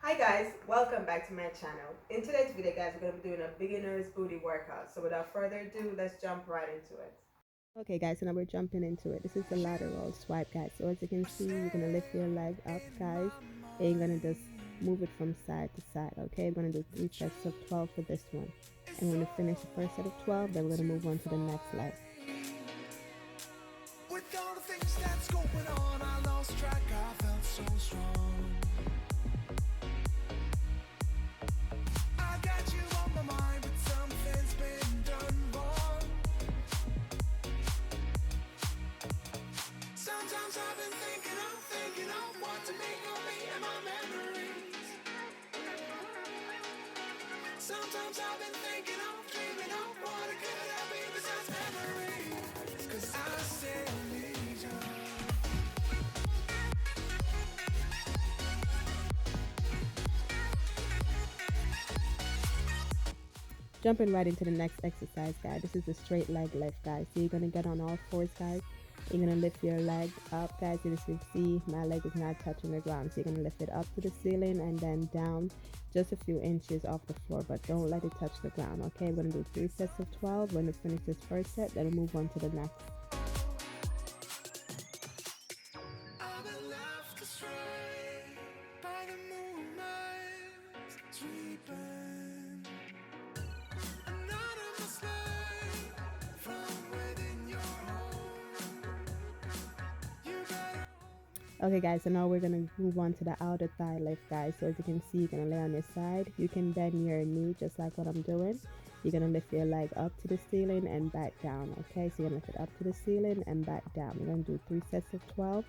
Hi guys, welcome back to my channel. In today's video guys, we're going to be doing a beginner's booty workout. So without further ado, let's jump right into it. Okay guys, so now we're jumping into it. This is the lateral swipe guys. So as you can see, you're gonna lift your leg up guys, and you're gonna just move it from side to side. Okay, we're gonna do 3 sets of 12 for this one, and when we finish the first set of 12, then we're gonna move on to the next leg. With all the things that's going on, I lost track, I felt so strong. I got you on my mind, but something's been done wrong. Sometimes I've been thinking of what to make of me and my memories. Sometimes I've been thinking of, dreaming of what it could have been besides memories. 'Cause I still need you. Jumping right into the next exercise guys. This is the straight leg lift guys. So you're gonna get on all fours guys. You're gonna lift your leg up guys, and as you can see my leg is not touching the ground, so you're gonna lift it up to the ceiling and then down just a few inches off the floor, but don't let it touch the ground. Okay, we're gonna do 3 sets of 12. When we finish this first set, then we'll move on to the next. I've been left astray by the moonlight sweeping. Anonymous light from within your home. You better. Okay guys, so now we're gonna move on to the outer thigh lift guys. So as you can see, you're gonna lay on your side. You can bend your knee just like what I'm doing. You're gonna lift your leg up to the ceiling and back down. Okay, so you're gonna lift it up to the ceiling and back down. We're gonna do 3 sets of 12.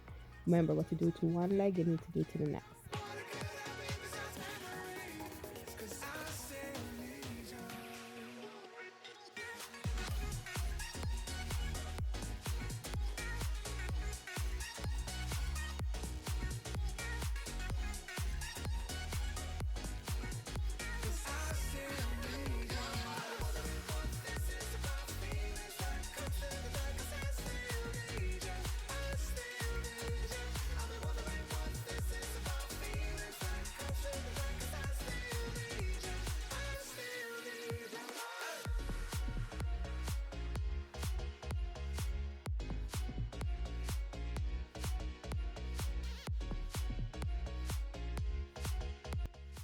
Remember, what you do to one leg, you need to do to the next.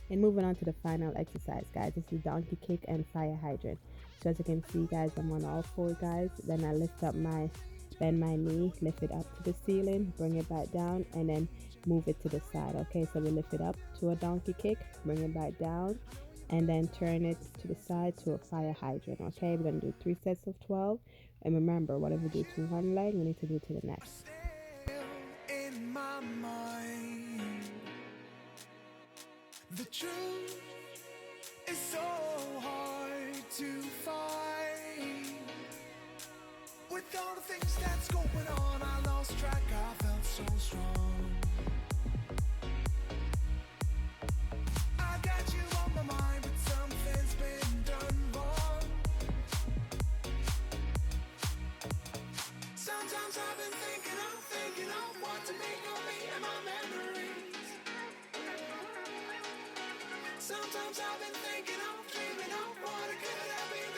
And moving on to the final exercise guys, this is donkey kick and fire hydrant. So as you can see guys, I'm on all four guys, then I lift up my bend my knee, lift it up to the ceiling, bring it back down, and then move it to the side. Okay, so we lift it up to a donkey kick, bring it back down, and then turn it to the side to a fire hydrant. Okay, we're gonna do 3 sets of 12, and remember, whatever we do to one leg, we need to do to the next. In my mind, the truth is so hard to find. With all the things that's going on, I lost track, I felt so strong. I got you on my mind, but something's been done wrong. Sometimes I've been thinking of what to make of me and my memories. Sometimes I've been thinking of, dreaming of what it could have been